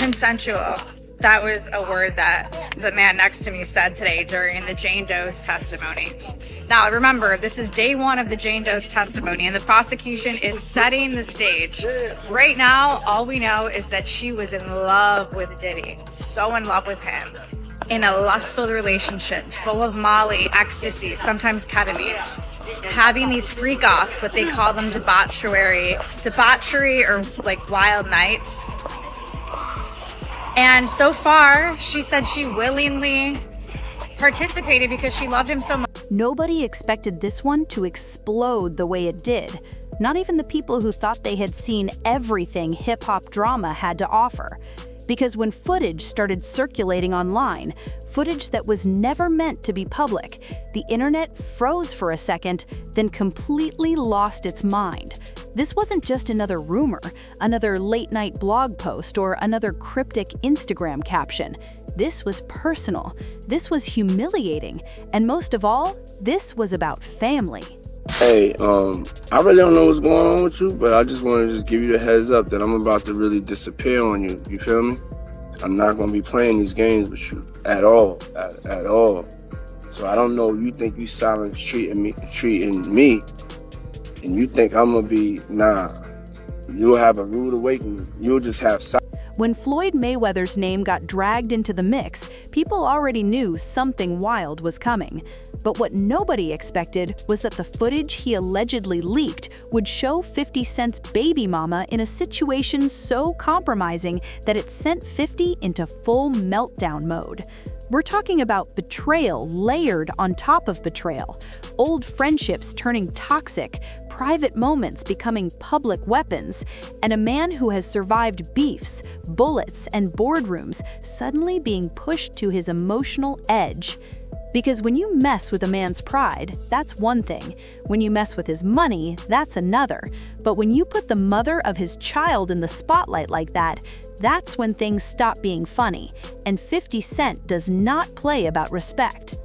Consensual. That was a word that the man next to me said today during the Jane Doe's testimony. Now, remember, this is day one of the Jane Doe's testimony, and the prosecution is setting the stage. Right now, all we know is that she was in love with Diddy, so in love with him, in a lustful relationship, full of Molly, ecstasy, sometimes ketamine, having these freak-offs, but they call them debauchery or like wild nights. And so far, she said she willingly participated because she loved him so much. Nobody expected this one to explode the way it did. Not even the people who thought they had seen everything hip-hop drama had to offer. Because when footage started circulating online, footage that was never meant to be public, the internet froze for a second, then completely lost its mind. This wasn't just another rumor, another late-night blog post, or another cryptic Instagram caption. This was personal, this was humiliating, and most of all, this was about family. Hey, I really don't know what's going on with you, but I just want to give you the heads up that I'm about to really disappear on you. You feel me? I'm not going to be playing these games with you at all, at all. So I don't know, you think you silent treating me, and you think I'm going to be, nah. You'll have a rude awakening. You'll just have silence. When Floyd Mayweather's name got dragged into the mix, people already knew something wild was coming. But what nobody expected was that the footage he allegedly leaked would show 50 Cent's baby mama in a situation so compromising that it sent 50 into full meltdown mode. We're talking about betrayal layered on top of betrayal, old friendships turning toxic, private moments becoming public weapons, and a man who has survived beefs, bullets, and boardrooms suddenly being pushed to his emotional edge. Because when you mess with a man's pride, that's one thing. When you mess with his money, that's another. But when you put the mother of his child in the spotlight like that, that's when things stop being funny. And 50 Cent does not play about respect.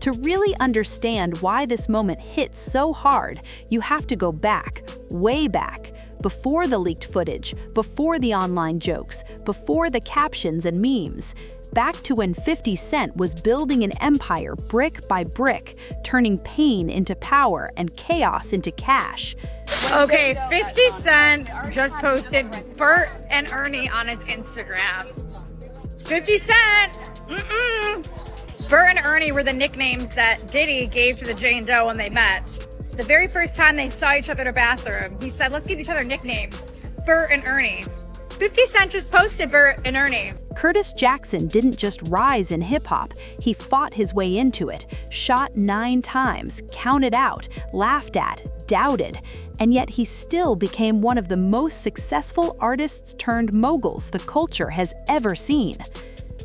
To really understand why this moment hit so hard, you have to go back, way back, before the leaked footage, before the online jokes, before the captions and memes. Back to when 50 Cent was building an empire brick by brick, turning pain into power and chaos into cash. Okay, 50 Cent just posted Bert and Ernie on his Instagram. 50 Cent! Bert and Ernie were the nicknames that Diddy gave to the Jane Doe when they met. The very first time they saw each other in a bathroom, he said, let's give each other nicknames, Bert and Ernie. 50 Cent just posted Bert and Ernie. Curtis Jackson didn't just rise in hip-hop, he fought his way into it, shot 9 times, counted out, laughed at, doubted, and yet he still became one of the most successful artists turned moguls the culture has ever seen.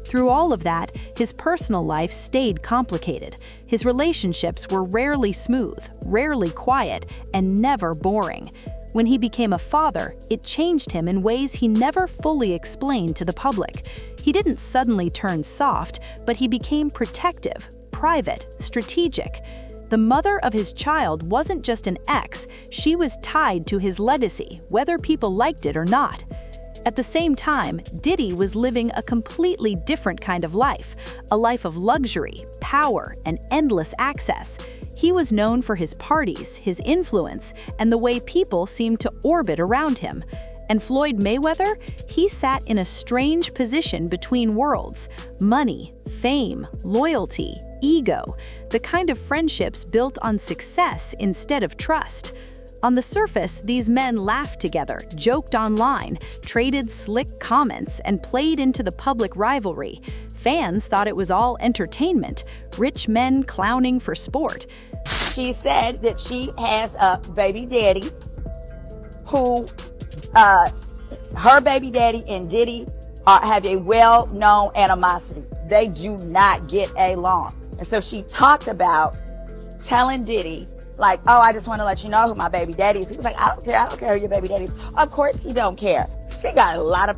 Through all of that, his personal life stayed complicated. His relationships were rarely smooth, rarely quiet, and never boring. When he became a father, it changed him in ways he never fully explained to the public. He didn't suddenly turn soft, but he became protective, private, strategic. The mother of his child wasn't just an ex, she was tied to his legacy, whether people liked it or not. At the same time, Diddy was living a completely different kind of life, a life of luxury, power, and endless access. He was known for his parties, his influence, and the way people seemed to orbit around him. And Floyd Mayweather, he sat in a strange position between worlds: money, fame, loyalty, ego, the kind of friendships built on success instead of trust. On the surface, these men laughed together, joked online, traded slick comments, and played into the public rivalry. Fans thought it was all entertainment, rich men clowning for sport. She said that she has a baby daddy who, her baby daddy and Diddy have a well-known animosity. They do not get along. And so she talked about telling Diddy, like, oh, I just want to let you know who my baby daddy is. He was like, I don't care who your baby daddy is. Of course he don't care. She got a lot of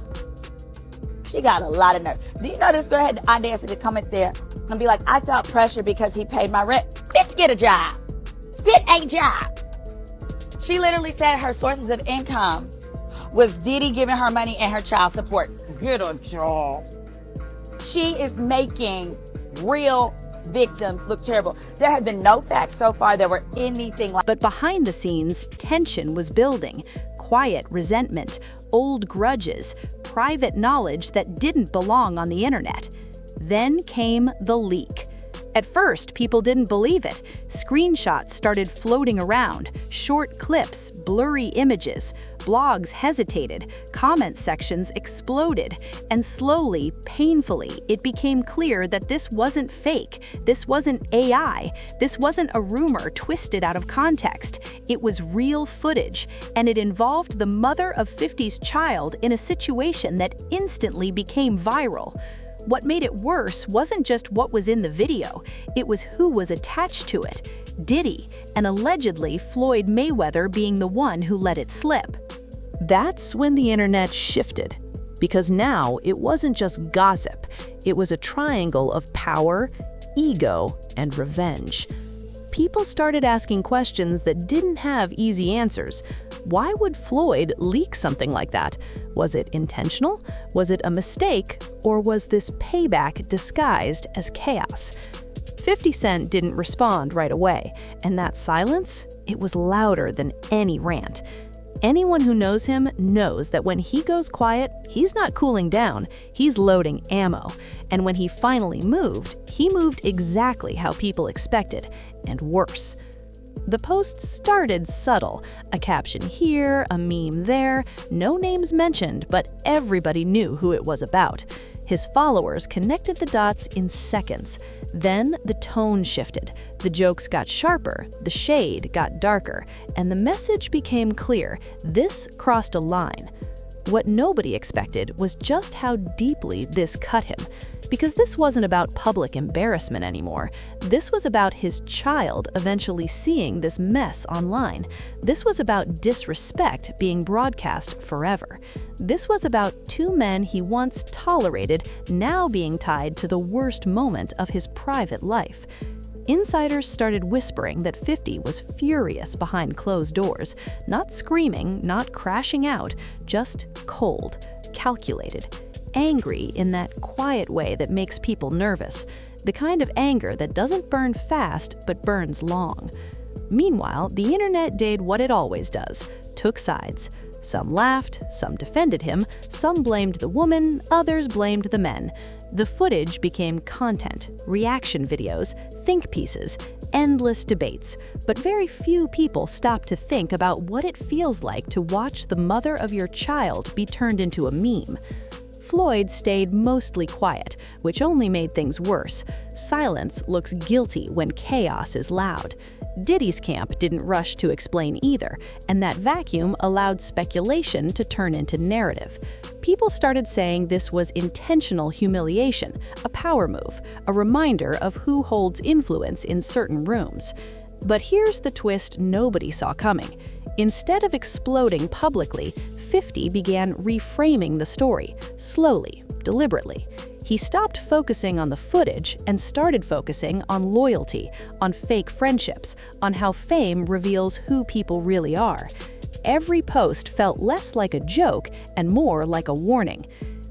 nerve. Do you know this girl had the audacity to come in there and be like, I felt pressure because he paid my rent. Bitch, get a job. Get a job. She literally said her sources of income was Diddy giving her money and her child support. Get a job. She is making real victims look terrible. There have been no facts so far that were anything like. But behind the scenes, tension was building. Quiet resentment, old grudges, private knowledge that didn't belong on the internet. Then came the leak. At first, people didn't believe it. Screenshots started floating around, short clips, blurry images. Blogs hesitated, comment sections exploded, and slowly, painfully, it became clear that this wasn't fake, this wasn't AI, this wasn't a rumor twisted out of context. It was real footage, and it involved the mother of 50's child in a situation that instantly became viral. What made it worse wasn't just what was in the video, it was who was attached to it. Diddy, and allegedly Floyd Mayweather being the one who let it slip. That's when the internet shifted, because now it wasn't just gossip, it was a triangle of power, ego, and revenge. People started asking questions that didn't have easy answers. Why would Floyd leak something like that? Was it intentional? Was it a mistake? Or was this payback disguised as chaos? 50 Cent didn't respond right away, and that silence, it was louder than any rant. Anyone who knows him knows that when he goes quiet, he's not cooling down, he's loading ammo. And when he finally moved, he moved exactly how people expected, and worse. The post started subtle, a caption here, a meme there, no names mentioned, but everybody knew who it was about. His followers connected the dots in seconds. Then the tone shifted, the jokes got sharper, the shade got darker, and the message became clear. This crossed a line. What nobody expected was just how deeply this cut him. Because this wasn't about public embarrassment anymore. This was about his child eventually seeing this mess online. This was about disrespect being broadcast forever. This was about two men he once tolerated now being tied to the worst moment of his private life. Insiders started whispering that 50 was furious behind closed doors, not screaming, not crashing out, just cold, calculated. Angry in that quiet way that makes people nervous, the kind of anger that doesn't burn fast but burns long. Meanwhile, the internet did what it always does, took sides. Some laughed, some defended him, some blamed the woman, others blamed the men. The footage became content, reaction videos, think pieces, endless debates, but very few people stopped to think about what it feels like to watch the mother of your child be turned into a meme. Floyd stayed mostly quiet, which only made things worse. Silence looks guilty when chaos is loud. Diddy's camp didn't rush to explain either, and that vacuum allowed speculation to turn into narrative. People started saying this was intentional humiliation, a power move, a reminder of who holds influence in certain rooms. But here's the twist nobody saw coming. Instead of exploding publicly, 50 began reframing the story, slowly, deliberately. He stopped focusing on the footage and started focusing on loyalty, on fake friendships, on how fame reveals who people really are. Every post felt less like a joke and more like a warning.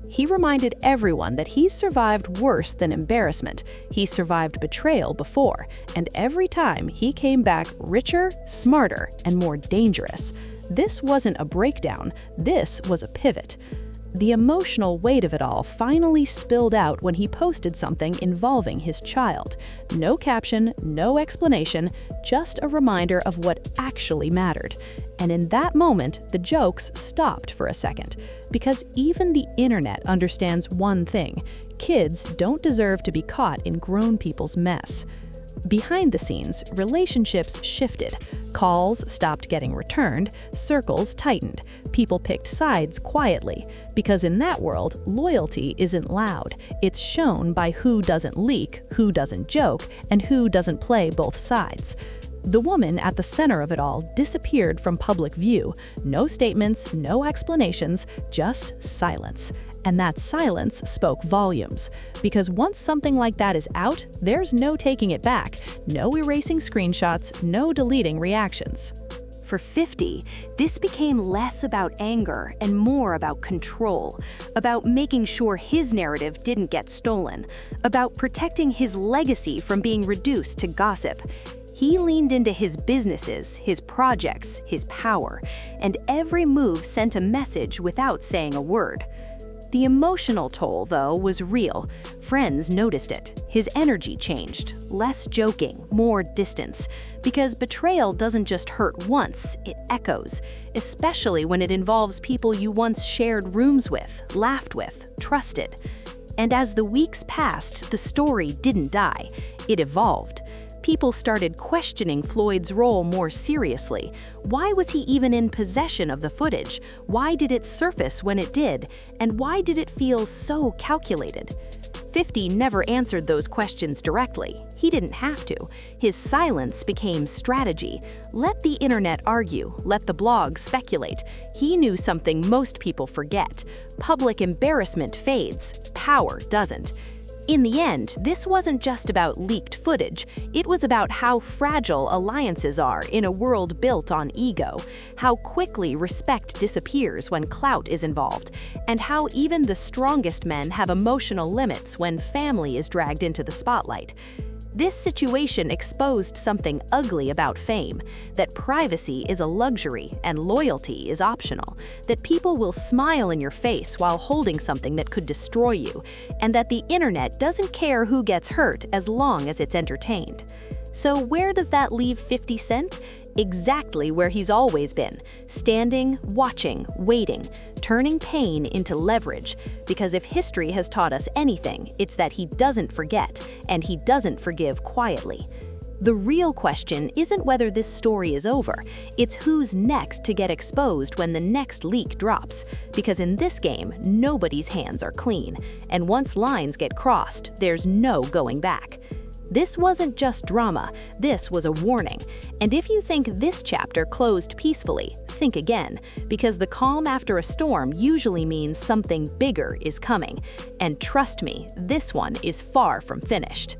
He reminded everyone that he survived worse than embarrassment. He survived betrayal before, and every time he came back richer, smarter, and more dangerous. This wasn't a breakdown, this was a pivot. The emotional weight of it all finally spilled out when he posted something involving his child. No caption, no explanation, just a reminder of what actually mattered. And in that moment, the jokes stopped for a second. Because even the internet understands one thing: kids don't deserve to be caught in grown people's mess. Behind the scenes, relationships shifted. Calls stopped getting returned, circles tightened, people picked sides quietly. Because in that world, loyalty isn't loud. It's shown by who doesn't leak, who doesn't joke, and who doesn't play both sides. The woman at the center of it all disappeared from public view. No statements, no explanations, just silence. And that silence spoke volumes. Because once something like that is out, there's no taking it back. No erasing screenshots, no deleting reactions. For 50, this became less about anger and more about control, about making sure his narrative didn't get stolen, about protecting his legacy from being reduced to gossip. He leaned into his businesses, his projects, his power, and every move sent a message without saying a word. The emotional toll, though, was real. Friends noticed it. His energy changed. Less joking, more distance. Because betrayal doesn't just hurt once, it echoes, especially when it involves people you once shared rooms with, laughed with, trusted. And as the weeks passed, the story didn't die. It evolved. People started questioning Floyd's role more seriously. Why was he even in possession of the footage? Why did it surface when it did? And why did it feel so calculated? 50 never answered those questions directly. He didn't have to. His silence became strategy. Let the internet argue, let the blogs speculate. He knew something most people forget. Public embarrassment fades, power doesn't. In the end, this wasn't just about leaked footage. It was about how fragile alliances are in a world built on ego, how quickly respect disappears when clout is involved, and how even the strongest men have emotional limits when family is dragged into the spotlight. This situation exposed something ugly about fame, that privacy is a luxury and loyalty is optional, that people will smile in your face while holding something that could destroy you, and that the internet doesn't care who gets hurt as long as it's entertained. So where does that leave 50 Cent? Exactly where he's always been, standing, watching, waiting, turning pain into leverage, because if history has taught us anything, it's that he doesn't forget, and he doesn't forgive quietly. The real question isn't whether this story is over, it's who's next to get exposed when the next leak drops, because in this game, nobody's hands are clean, and once lines get crossed, there's no going back. This wasn't just drama, this was a warning. And if you think this chapter closed peacefully, think again, because the calm after a storm usually means something bigger is coming. And trust me, this one is far from finished.